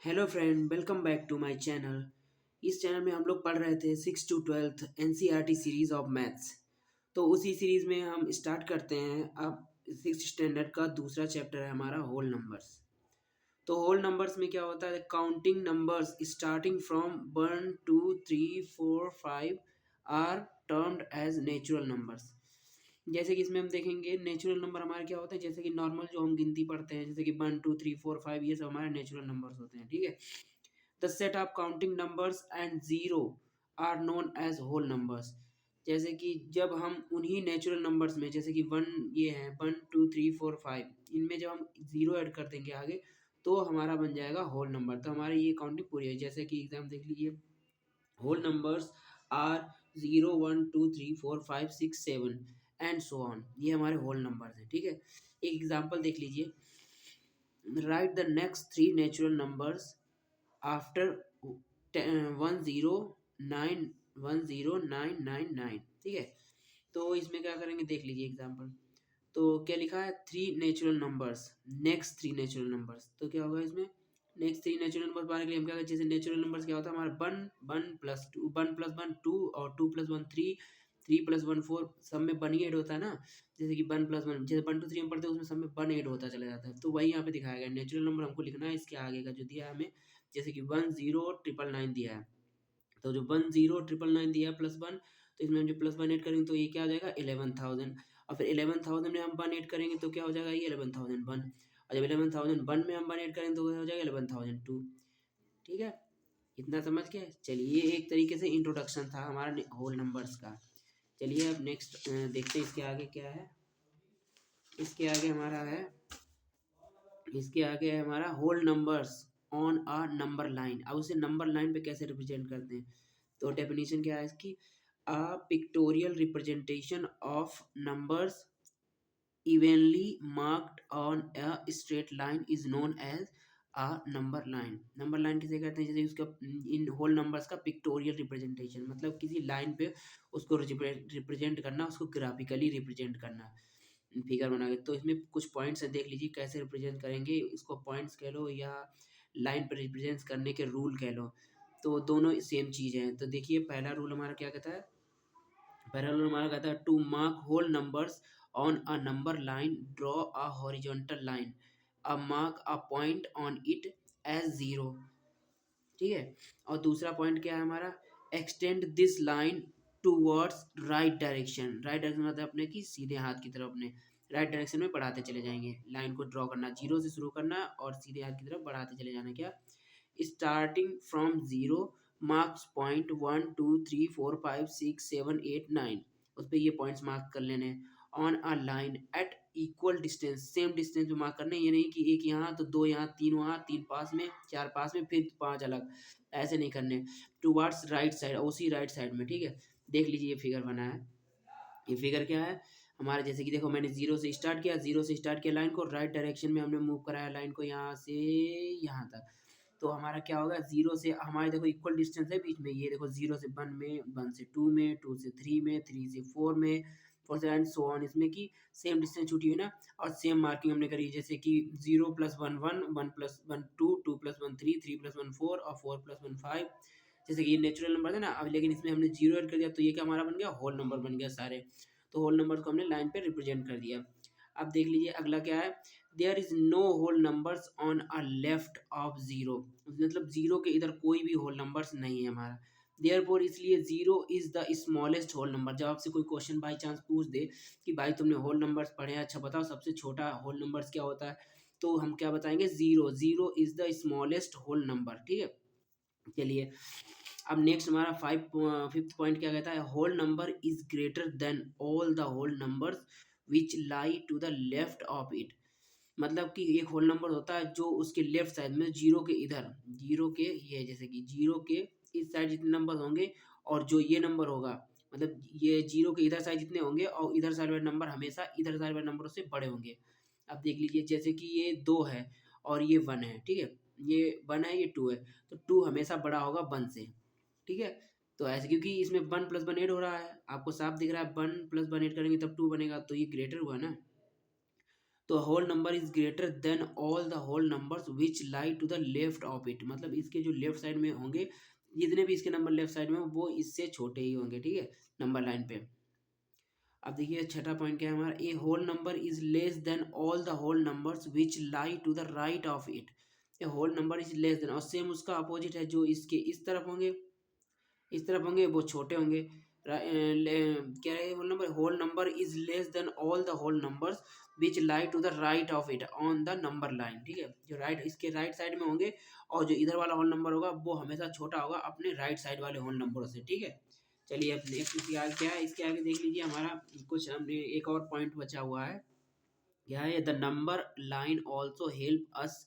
Hello friend, welcome back to my channel. इस channel में हम लोग पढ़ रहे थे 6 to 12th NCERT series of maths. तो उसी सीरीज में हम स्टार्ट करते हैं। अब 6th स्टैंडर्ड का दूसरा चैप्टर है हमारा होल नंबर्स। तो होल नंबर्स में क्या होता है, counting numbers starting from 1 2 3 4 5 are termed as natural numbers. जैसे कि इसमें हम देखेंगे नेचुरल नंबर हमारे क्या होते हैं, जैसे कि नॉर्मल जो हम गिनती पढ़ते हैं, जैसे कि 1 2 3 4 5, ये सब हमारे नेचुरल नंबर्स होते हैं। ठीक है। The set of counting numbers and zero are known as whole numbers. जैसे कि जब हम उन्हीं नेचुरल नंबर्स में, जैसे कि वन, ये है 1 2 3 4 5, इनमें जब हम जीरो ऐड कर देंगे आगे, तो हमारा बन जाएगा होल नंबर। तो हमारी ये काउंटिंग पूरी है। जैसे कि एग्जाम देख लीजिए, whole numbers are 0 1 2 3 4 5 6 7 and so on. ये हमारे होल नंबर्स हैं। ठीक है। एक एग्जांपल देख लीजिए, right the next three natural numbers after 1 0 9 1 0 9 9 9। ठीक है। तो इसमें क्या करेंगे, देख लीजिए एग्जांपल। तो क्या लिखा है, three natural numbers, next three natural numbers. तो क्या होगा इसमें, नेक्स्ट थ्री नेचुरल नंबर पाने के लिए हम क्या करें, जैसे नेचुरल नंबर्स क्या होता है हमारा, one one plus two, one plus one two, और two plus one three, three plus one four, सब में वन ही ऐड होता है ना। जैसे कि वन प्लस वन, जैसे 1 2 3 हम पढ़ते हैं उसमें सब में वन ऐड होता चला जाता है। तो वही यहाँ पे दिखाया गया, नेचुरल नंबर हमको लिखना है इसके आगे का जो दिया है हमें। जैसे कि 1 0 9 9 दिया है, तो जो 1 0 9 9 दिया है प्लस वन, तो इसमें हम जो प्लस वन ऐड करेंगे तो ये क्या आ जाएगा 11,000। और फिर 11,000 में हम वन ऐड करेंगे तो क्या हो जाएगा, ये 11,001। और जब 11,001 में हम वन ऐड करेंगे तो क्या हो जाएगा 11,002। ठीक है। इतना समझ के चलिए, ये एक तरीके से इंट्रोडक्शन था हमारा होल नंबर्स का। चलिए अब नेक्स्ट देखते हैं इसके आगे क्या है। इसके आगे हमारा है, इसके आगे है हमारा whole numbers on a number line. अब उसे नंबर लाइन पे कैसे रिप्रेजेंट करते हैं, तो डेफिनेशन क्या है इसकी, a pictorial representation of numbers evenly marked on a straight line is known as a number line. Number line किसे कहते हैं, जैसे उसका इन होल नंबर्स का पिक्टोरियल रिप्रेजेंटेशन, मतलब किसी लाइन पे उसको रिप्रेजेंट करना, उसको ग्राफिकली रिप्रेजेंट करना फिगर बना के। तो इसमें कुछ पॉइंट्स हैं, देख लीजिए कैसे रिप्रेजेंट करेंगे इसको, पॉइंट्स कह लो या लाइन पर रिप्रेजेंट करने के रूल कह लो, तो दोनों सेम चीज़ हैं। तो देखिए पहला रूल हमारा क्या कहता है, पहला रूल हमारा कहता है to mark whole numbers on a number line draw a horizontal line, a mark a point on it as zero. ठीक है। और दूसरा पॉइंट क्या है हमारा, extend this line towards right direction. Right direction मतलब अपने की सीधे हाथ की तरफ, अपने राइट डायरेक्शन में बढ़ाते चले जाएंगे। लाइन को ड्रॉ करना, जीरो से शुरू करना और सीधे हाथ की तरफ बढ़ाते चले जाना। क्या, starting from zero marks point 1 2 3 4 5 6 7 8 9, उस पर ये पॉइंट्स मार्क कर लेने। On a line at equal distance, same distance पे मार्क करने, ये नहीं कि एक यहाँ तो दो यहाँ, तीन वहाँ, तीन पास में, चार पास में, फिर पांच अलग, ऐसे नहीं करने। टूवर्ड्स राइट साइड, उसी राइट साइड में। ठीक है। देख लीजिए ये फिगर बना है, ये फिगर क्या है हमारा, जैसे कि देखो मैंने जीरो से स्टार्ट किया, जीरो से स्टार्ट किया लाइन को, राइट डायरेक्शन में हमने मूव कराया लाइन को यहाँ से यहाँ तक। तो हमारा क्या होगा, जीरो से हमारे देखो इक्वल डिस्टेंस है बीच में, ये देखो जीरो से वन में, वन से टू में, टू से थ्री में, थ्री से फोर में, फोर से एंड सो ऑन, इसमें की सेम डिस्टेंस छूटी हुई ना। और सेम मार्किंग हमने करी, जैसे कि zero plus one one, one plus one to, to plus one three, three plus one four, और फोर प्लस वन फाइव। जैसे कि ये नेचुरल नंबर है ना, अब लेकिन इसमें हमने जीरो ऐड कर दिया तो ये क्या हमारा बन गया, होल नंबर बन गया सारे। तो होल नंबर को हमने लाइन पे रिप्रेजेंट कर दिया। अब देख लीजिए अगला क्या है, there is no whole numbers on a left of zero, मतलब जीरो के इधर कोई भी होल नंबर्स नहीं है हमारा। देयरफॉर, इसलिए zero is the smallest whole number. जब आपसे कोई क्वेश्चन बाई चांस पूछ दे कि भाई तुमने होल नंबर्स पढ़े हैं, अच्छा बताओ सबसे छोटा होल नंबर्स क्या होता है, तो हम क्या बताएंगे, zero. Zero is the smallest whole number. ठीक है। चलिए अब नेक्स्ट हमारा फिफ्थ पॉइंट क्या कहता है, whole number is greater than all the whole numbers which lie to the left of it. मतलब कि एक होल नंबर होता है जो उसके लेफ्ट साइड में, जीरो के इधर, जीरो के ये, जैसे कि जीरो के इस साइड जितने नंबर होंगे, और जो ये नंबर होगा, मतलब ये जीरो के इधर साइड जितने होंगे, और इधर साइड वाले नंबर हमेशा इधर साइड वाले नंबरों से बड़े होंगे। अब देख लीजिए जैसे कि ये दो है और ये वन है। ठीक है। ये वन है, ये टू है, तो टू हमेशा बड़ा होगा वन से। ठीक है। तो ऐसे क्योंकि इसमें वन प्लस वन एड हो रहा है, आपको साफ दिख रहा है, वन प्लस वन एड करेंगे तब टू बनेगा, तो ये ग्रेटर हुआ ना। तो whole number is greater than all the whole numbers which lie to the left of it, मतलब इसके जो लेफ्ट साइड में होंगे, जितने भी इसके नंबर लेफ्ट साइड में वो इससे छोटे ही होंगे, ठीक है, नंबर लाइन पे। अब देखिए छठा पॉइंट क्या है हमारा, a whole number is less than all the whole numbers which lie to the right of it. A whole number is less than, और सेम उसका अपोजिट है, जो इसके इस तरफ होंगे, इस तरफ होंगे वो छोटे होंगे। क्या है whole number is less than all the whole numbers which lie to the right of it on the number line, ठीक है, जो राइट इसके राइट साइड में होंगे, और जो इधर वाला होल नंबर होगा वो हमेशा छोटा होगा अपने राइट साइड वाले होल नंबरों से, ठीक है। चलिए अब नेक्स्ट इसके आगे क्या है, इसके आगे देख लीजिए हमारा कुछ, हमने एक और पॉइंट बचा हुआ है, क्या है, the number line also help us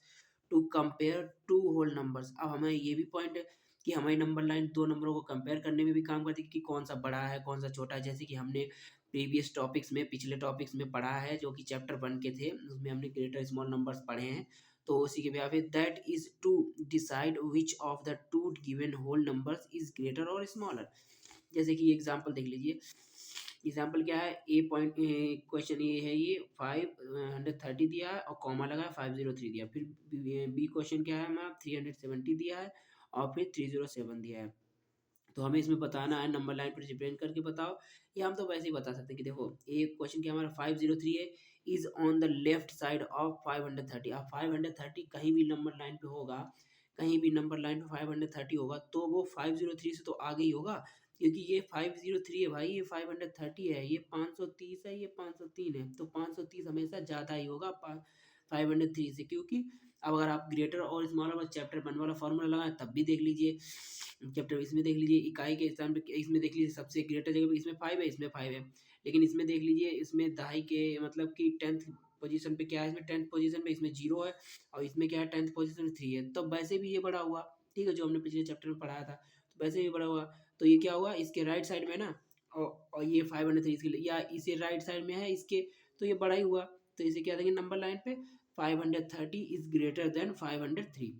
to compare two whole numbers. अब हमें ये भी पॉइंट है कि हमारी नंबर लाइन दो नंबरों को कंपेयर करने में भी काम करती है कि कौन सा बड़ा है कौन सा छोटा है, जैसे कि हमने प्रीवियस टॉपिक्स में, पिछले टॉपिक्स में पढ़ा है, जो कि चैप्टर 1 के थे, उसमें हमने ग्रेटर स्मॉल नंबर्स पढ़े हैं। तो उसी के बिहाफ पे that is to decide which of the two given whole numbers is greater और स्मॉलर। जैसे कि एग्जांपल देख लीजिए, एग्जाम्पल क्या है, ए पॉइंट क्वेश्चन ये है, ये 530 दिया है और कॉमा लगा है, 503 दिया, फिर बी क्वेश्चन क्या है हमारा, 370 दिया है और फिर 307 दिया है। तो हमें इसमें बताना है, नंबर लाइन पर रिप्रेजेंट करके बताओ, या हम तो वैसे ही बता सकते हैं कि देखो ए क्वेश्चन क्या हमारा 503 है, is on the left side of 530। अब 530 कहीं भी नंबर लाइन पे होगा, कहीं भी नंबर लाइन पे 530 होगा तो वो 503 से तो आगे ही होगा, क्योंकि ये 503 है भाई, ये 530 है, ये 530 है, ये 503 है, तो 530 हमेशा ज़्यादा ही होगा 503 से, क्योंकि अब अगर आप ग्रेटर और स्मॉलर वाला चैप्टर 1 वाला फॉर्मूला लगाएं तब भी देख लीजिए, चैप्टर इसमें देख लीजिए इकाई के स्थान पे, इसमें देख लीजिए सबसे ग्रेटर जगह पे इसमें 5 है, इसमें 5 है, लेकिन इसमें देख लीजिए इसमें दहाई के मतलब कि 10th पोजीशन पे क्या है, इसमें 10th पोजीशन पे इसमें 0 है, और इसमें क्या है 10th पोजीशन में 3 है, तो वैसे भी ये बड़ा हुआ, ठीक है, जो हमने पिछले चैप्टर में पढ़ाया था, तो वैसे भी बड़ा हुआ। तो ये क्या हुआ, इसके राइट साइड में ना, और ये 503 इसके लिए, या इसे राइट साइड में है इसके, तो ये बड़ा ही हुआ, तो इसे क्या देंगे नंबर लाइन पे, 530 इज ग्रेटर देन 503,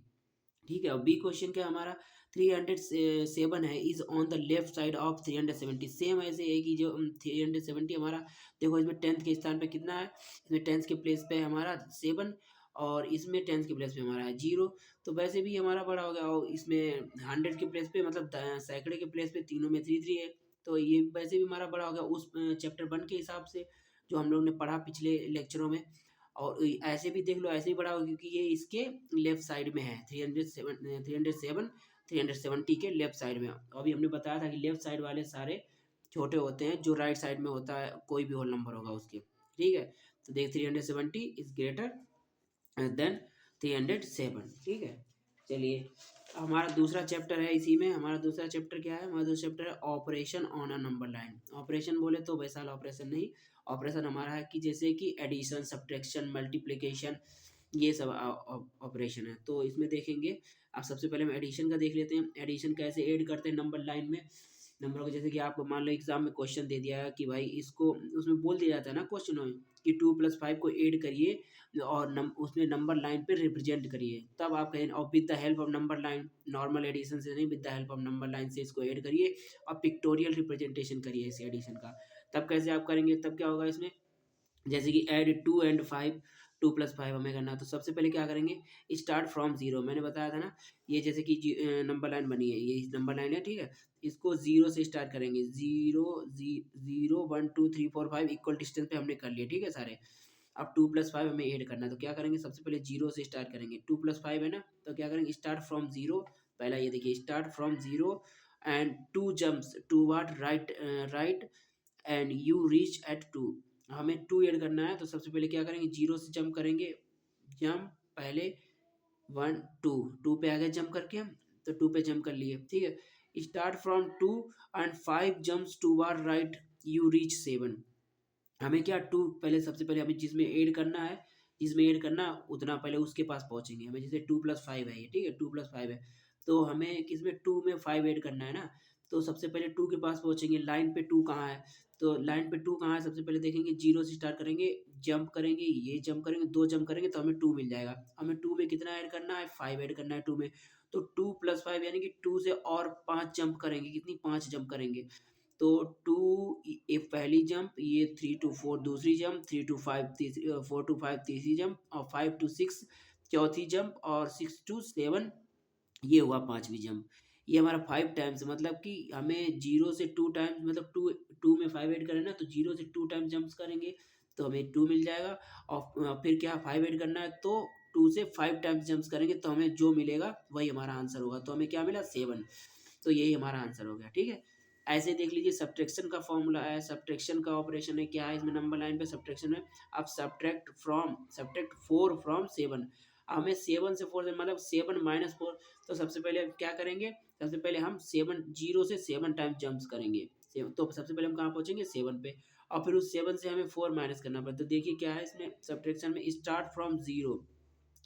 ठीक है। और बी क्वेश्चन क्या हमारा, 307 है, is on the left side of 370, same ऐसे है कि जो 370 हमारा, देखो इसमें 10th के स्थान पे कितना है, इसमें 10th के प्लेस पे हमारा 7, और इसमें 10th के प्लेस पे हमारा है 0, तो वैसे भी हमारा बड़ा हो गया, और इसमें 100 के प्लेस पे मतलब सैकड़े के प्लेस पे तीनों में 3 3 है, तो ये वैसे भी हमारा बड़ा हो गया उस चैप्टर 1 के हिसाब से, जो हम लोग ने पढ़ा पिछले लेक्चरों में। और ऐसे भी देख लो, ऐसे ही बड़ा होगा क्योंकि ये इसके लेफ्ट साइड में है, 370 के लेफ्ट साइड में। अभी हमने बताया था कि लेफ्ट साइड वाले सारे छोटे होते हैं, जो राइट साइड में होता है कोई भी होल नंबर होगा उसके, ठीक है। तो देख 370 इज ग्रेटर देन 307, ठीक है। चलिए हमारा दूसरा चैप्टर है, इसी में हमारा दूसरा चैप्टर क्या है, हमारा दूसरा चैप्टर है operation on a number line. Operation बोले तो वैसा ऑपरेशन नहीं, ऑपरेशन हमारा है कि जैसे कि एडिशन, सब्ट्रैक्शन, मल्टीप्लिकेशन, ये सब ऑपरेशन है। तो इसमें देखेंगे, अब सबसे पहले हम एडिशन का देख लेते हैं, एडिशन कैसे ऐड करते हैं नंबर लाइन में नंबरों को। जैसे कि आपको मान लो एग्जाम में क्वेश्चन दे दिया है कि भाई इसको, उसमें बोल दिया जाता है ना क्वेश्चनों में कि 2+5 को ऐड करिए और उसमें नंबर लाइन पे रिप्रेजेंट करिए, तब आप कहें, और with the help of number line, normal addition से नहीं, with the help of number line से इसको ऐड करिए और पिक्टोरियल रिप्रेजेंटेशन करिए इस एडिशन का। तब कैसे आप करेंगे, तब क्या होगा इसमें, जैसे कि ऐड 2 एंड 5, 2+5 हमें करना है, तो सबसे पहले क्या करेंगे, स्टार्ट फ्रॉम 0, मैंने बताया था ना, ये जैसे कि नंबर लाइन बनी है, ये नंबर लाइन है, ठीक है, इसको 0 से स्टार्ट करेंगे, 0 1 2 3 4 5 इक्वल डिस्टेंस पे हमने कर लिए, ठीक है सारे। अब 2+5 हमें ऐड करना है, तो क्या करेंगे, सबसे पहले 0 से स्टार्ट करेंगे, 2+5 है ना, तो क्या करेंगे, स्टार्ट फ्रॉम 0, पहला ये देखिए, start from 0 and 2 jumps toward right, right and you reach at 2, हमें 2 ऐड करना है, तो सबसे पहले क्या करेंगे, 0 से जंप करेंगे, जंप पहले 1 2, 2 पे आगे जंप करके हम, तो 2 पे जंप कर लिए, ठीक है। Start from 2 and 5 jumps toward right you reach 7, हमें क्या 2 पहले, सबसे पहले हमें जिसमें ऐड करना है, जिसमें ऐड करना उतना पहले उसके पास पहुंचेंगे, हमें जैसे 2+5 है ये, ठीक है, 2+5 है, तो हमें किसमें 2 में 5 ऐड करना है ना, तो सबसे पहले 2 के पास पहुंचेंगे, लाइन पे 2 कहाँ है, तो लाइन पे 2 कहाँ है, सबसे पहले देखेंगे, 0 से स्टार्ट करेंगे, जंप करेंगे, ये जंप करेंगे, 2 जंप करेंगे तो हमें 2 मिल जाएगा, हमें 2 में कितना ऐड करना है, 5 ऐड करना है 2 में, तो 2+5 यानी कि 2 से और 5 जंप करेंगे, कितनी 5 जंप करेंगे, तो टू एक पहली जंप, ये 3 to 4 दूसरी जंप, 3 to 5 तीसरी, 4 to 5 तीसरी जंप, और 5 to 6 चौथी जंप, और 6 to 7 ये हुआ पांचवी जंप। ये हमारा 5 टाइम्स, मतलब कि हमें 0 से 2 टाइम्स, मतलब टू टू में 5 ऐड करें ना, तो 0 से 2 टाइम्स जंप्स करेंगे तो हमें 2 मिल जाएगा। और फिर क्या 5 ऐड करना है, तो 2 से 5 टाइम्स जंप्स करेंगे तो हमें जो मिलेगा वही हमारा आंसर होगा। तो हमें क्या मिला 7। तो यही हमारा आंसर हो गया, ठीक है। ऐसे देख लीजिए सब्ट्रैक्शन का फॉर्मूला है, सब्ट्रैक्शन का ऑपरेशन है, क्या है इसमें नंबर लाइन पे सब्ट्रैक्शन है। अब सब्ट्रैक्ट 4 फ्रॉम 7। हमें 7 से 4 से मतलब 7 - 4। तो सबसे पहले क्या करेंगे, सबसे पहले हम 0 से 7 टाइम्स जंप्स करेंगे। तो सबसे पहले हम कहाँ पहुंचेंगे 7 पे, और फिर उस 7 से हमें 4 माइनस करना पड़ता है। तो देखिए क्या है इसमें सब्ट्रैक्शन में, start from 0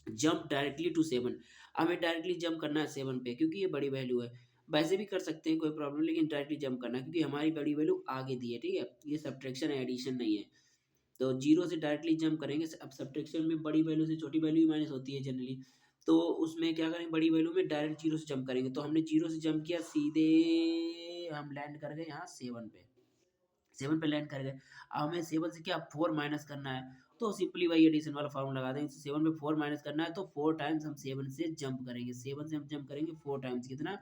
jump directly to 7। हमें डायरेक्टली जंप करना है 7 पे, क्योंकि ये बड़ी वैल्यू है। वैसे भी कर सकते हैं कोई प्रॉब्लम, लेकिन डायरेक्टली जंप करना है क्योंकि हमारी बड़ी वैल्यू आगे दी है, ठीक है। ये सब्ट्रैक्शन है, एडिशन नहीं है। तो 0 से डायरेक्टली जंप करेंगे। अब सब्ट्रैक्शन में बड़ी वैल्यू से छोटी वैल्यू ही माइनस होती है जनरली। तो उसमें क्या करेंगे, बड़ी वैल्यू में डायरेक्ट 0 से जंप करेंगे। तो हमने 0 से जंप किया, सीधे हम लैंड कर गए यहाँ 7 पे। 7 पे लैंड कर गए। अब हमें 7 से क्या 4 माइनस करना है, तो सिंपली वही एडिशन वाला फॉर्मूला लगा देंगे। 7 पे 4 माइनस करना है, तो 4 टाइम्स हम 7 से जंप करेंगे। 7 से हम जंप करेंगे 4 टाइम्स, कितना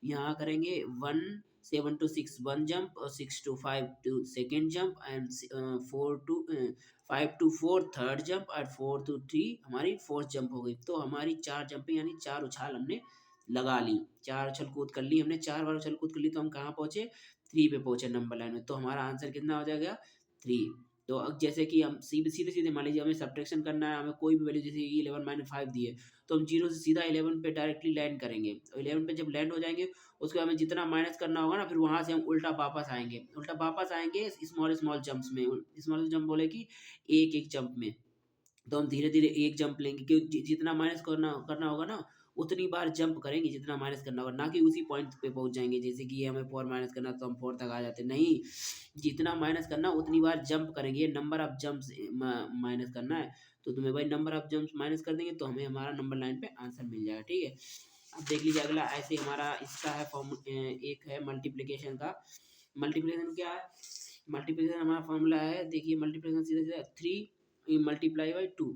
यहाँ करेंगे 1। 7 to 6 वन जंप, और 6 to 5 to second jump, and 5 to 4 third jump, और 4 to 3 हमारी फोर्थ जंप हो गई। तो हमारी 4 जंपिंग यानी 4 उछाल हमने लगा ली, 4 उछल कूद कर ली हमने, 4 बार उछल कूद कर ली। तो हम कहाँ पहुंचे 3 पे पहुंचे नंबर लाइन में। तो हमारा आंसर कितना हो जाएगा 3। तो अब जैसे कि हम सीधे सीधे सीधे मान लीजिए हमें सब्ट्रैक्शन करना है, हमें कोई भी वैल्यू, जैसे 11 - 5 दी है, तो हम 0 से सीधा 11 पे डायरेक्टली लैंड करेंगे। तो 11 पे जब लैंड हो जाएंगे, उसके बाद हमें जितना माइनस करना होगा ना, फिर वहां से हम उल्टा वापस आएंगे, उल्टा वापस आएंगे स्मॉल स्मॉल जंप्स में। स्मॉल जंप बोले कि एक एक जंप में। तो हम धीरे धीरे एक जंप लेंगे, क्योंकि जितना माइनस करना करना होगा ना, उतनी बार जंप करेंगे जितना माइनस करना होगा, ना कि उसी पॉइंट पे पहुंच जाएंगे। जैसे कि ये हमें 4 माइनस करना, तो हम 4 तक आ जाते नहीं। जितना माइनस करना उतनी बार जंप करेंगे, नंबर ऑफ जंप्स माइनस करना है। तो तुम्हें भाई नंबर ऑफ जंप्स माइनस कर देंगे, तो हमें हमारा नंबर लाइन पे आंसर मिल जाएगा, ठीक है। अब देख लीजिए अगला, ऐसे हमारा इसका है फॉर्म, एक है मल्टीप्लिकेशन का। मल्टीप्लिकेशन क्या है, मल्टीप्लिकेशन हमारा फॉर्मूला है, देखिए मल्टीप्लिकेशन सीधा सीधा 3 × 2।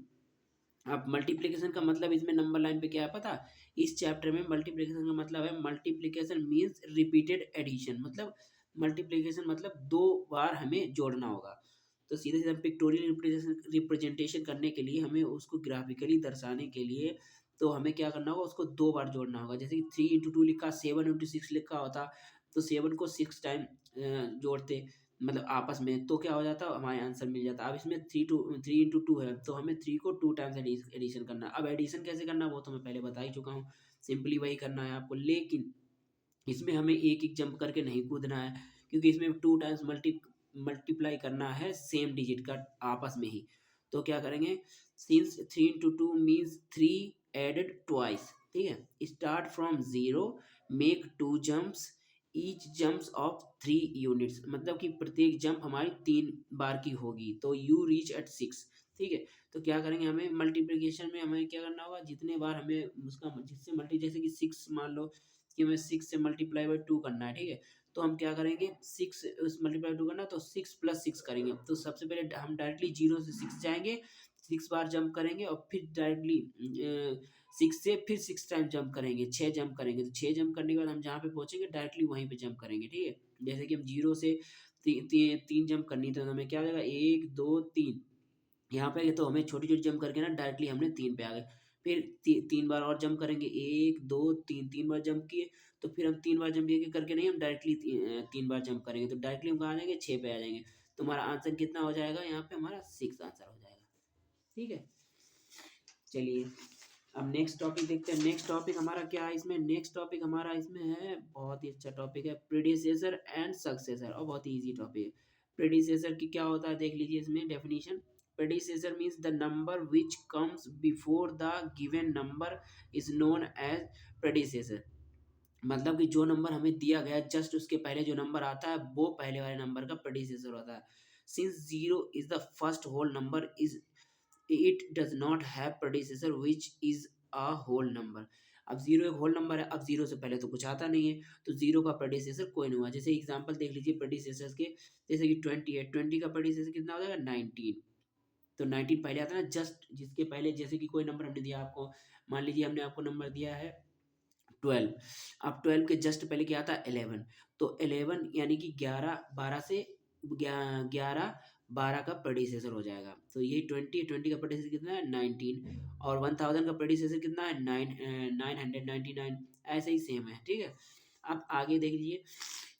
अब मल्टीप्लिकेशन का मतलब इसमें नंबर लाइन पे क्या है पता, इस चैप्टर में मल्टीप्लिकेशन का मतलब है, मल्टीप्लिकेशन मींस रिपीटेड एडिशन। मतलब मल्टीप्लिकेशन मतलब 2 बार हमें जोड़ना होगा। तो सीधे सीधे पिक्टोरियल रिप्रेजेंटेशन करने के लिए, हमें उसको ग्राफिकली दर्शाने के लिए, तो हमें क्या करना होगा, उसको 2 बार जोड़ना होगा। जैसे कि 3 × 2 लिखा, 7 × 6 लिखा होता, तो 7 को 6 टाइम जोड़ते, मतलब आपस में, तो क्या हो जाता है हमारे आंसर मिल जाता। अब इसमें 3 × 2 है, तो हमें 3 को 2 टाइम्स एडिशन करना है। अब एडिशन कैसे करना है वो तो मैं पहले बता ही चुका हूँ, सिंपली वही करना है आपको। लेकिन इसमें हमें एक एक जंप करके नहीं कूदना है, क्योंकि इसमें 2 टाइम्स मल्टीप्लाई करना है सेम डिजिट का आपस में ही। तो क्या करेंगे, सिंस 3 × 2 मीन्स 3 एडेड ट्वाइस, ठीक है। Start from 0, make 2 jumps, each jumps of 3 units, मतलब कि प्रत्येक जंप हमारी 3 बार की होगी। तो यू रीच एट 6, ठीक है। तो क्या करेंगे, हमें मल्टीप्लिकेशन में हमें क्या करना होगा, जितने बार हमें उसका जिससे मल्टी, जैसे कि 6 मान लो कि हमें 6 से मल्टीप्लाई बाई 2 करना है, ठीक है। तो हम क्या करेंगे, 6 उस मल्टीप्लाई 2 करना, तो 6 + 6 करेंगे। तो सबसे पहले हम डायरेक्टली 0 से 6 जाएंगे, 6 बार जंप करेंगे, और फिर डायरेक्टली 6 से फिर 6 टाइम जंप करेंगे, 6 जंप करेंगे। तो 6 जंप करने के बाद हम जहाँ पे पहुंचेंगे डायरेक्टली वहीं पे जंप करेंगे, ठीक है। जैसे कि हम 0 से 3 जंप करनी, तो हमें क्या हो जाएगा 1 2 3, यहाँ पे तो हमें छोटी छोटी जंप करके ना डायरेक्टली हमने 3 पे आ गए। फिर 3 बार और जंप करेंगे, 1 2 3, 3 बार जंप किए। तो फिर हम 3 बार जंप ये करके नहीं, हम डायरेक्टली 3 बार जंप करेंगे, तो डायरेक्टली हम कहाँ आ जाएंगे 6 पे आ जाएंगे। तो हमारा आंसर कितना हो जाएगा, यहाँ पे हमारा 6 आंसर हो जाएगा, ठीक है। चलिए अब नेक्स्ट टॉपिक देखते हैं। नेक्स्ट टॉपिक हमारा क्या है इसमें, नेक्स्ट टॉपिक हमारा इसमें है, बहुत ही अच्छा टॉपिक है, प्रीडिसेसर एंड सक्सेसर, और बहुत ही इजी टॉपिक है। प्रीडिसेसर की क्या होता है देख लीजिए इसमें definition. Predecessor means the number which comes before the given number is known as predecessor. मतलब कि जो नंबर हमें दिया गया जस्ट उसके पहले जो नंबर आता है वो पहले वाले नंबर का प्रीडिसेसर होता है। Since zero is the first whole number, is it does not have predecessor which is a whole number. अब जीरो एक होल नंबर है, अब जीरो से पहले तो कुछ आता नहीं है, तो जीरो का प्रेडिसेसर कोई नहीं हुआ। जैसे एग्जांपल देख लीजिए प्रेडिसेसर्स के, जैसे कि 20 है, 20 का प्रेडिसेसर कितना हो जाएगा 19, तो 19 पहले आता है ना, जस्ट जिसके पहले, जैसे कि कोई नंबर हमने दिया आपको, मान लीजिए हमने आपको नंबर दिया है 12, अब 12 के जस्ट पहले क्या आता है 11, तो 11 यानी कि 11 12 से 11 12 का प्रेडिसेसर हो जाएगा। तो यही 20 का प्रेडिसेसर कितना है 19, और 1000 का प्रेडिसेसर कितना है 999, ऐसे ही सेम है, ठीक है। अब आगे देख लीजिए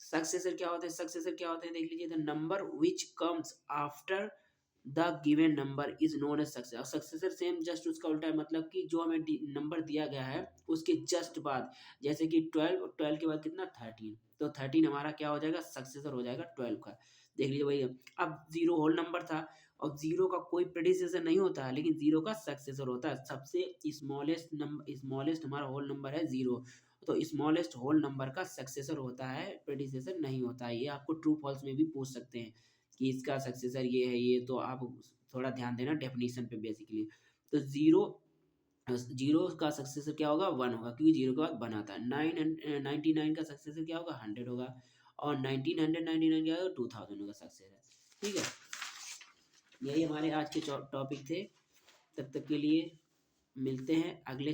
सक्सेसर क्या होते हैं, सक्सेसर क्या होते हैं देख लीजिए, the number which comes after the given number is known as successor. Successor same just उसका उल्टा है, मतलब कि जो हमें नंबर दिया गया है उसके जस्ट बाद, जैसे कि 12, 12 के बाद कितना 13, तो 13 हमारा क्या हो जाएगा सक्सेसर हो जाएगा 12 का। देख लीजिए वही है। अब जीरो होल नंबर था, और जीरो का कोई प्रेडिसेसर नहीं होता है, लेकिन जीरो का सक्सेसर होता है। सबसे स्मॉलेस्ट नंबर, स्मॉलेस्ट हमारा होल नंबर है जीरो, तो स्मॉलेस्ट होल नंबर का सक्सेसर होता है, प्रेडिसेसर नहीं होता है। ये आपको ट्रू फॉल्स में भी पूछ सकते हैं कि इसका सक्सेसर ये है, ये तो आप थोड़ा ध्यान देना डेफिनेशन पे बेसिकली। तो जीरो, जीरो का सक्सेसर क्या होगा 1 होगा, क्योंकि जीरो के बाद 1 आता है। 99 का सक्सेसर क्या होगा 100 होगा, और 1999 क्या होगा 2000 होगा सक्सेसर, ठीक है। यही हमारे आज के टॉपिक थे। तब तक के लिए मिलते हैं अगले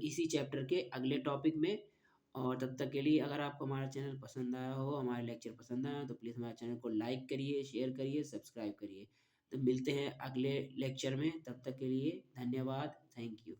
इसी चैप्टर के अगले टॉपिक में। और तब तक के लिए अगर आपको हमारा चैनल पसंद आया हो, हमारे लेक्चर पसंद आया हो, तो प्लीज़ हमारे चैनल को लाइक करिए, शेयर करिए, सब्सक्राइब करिए। तो मिलते हैं अगले लेक्चर में, तब तक के लिए धन्यवाद, थैंक यू।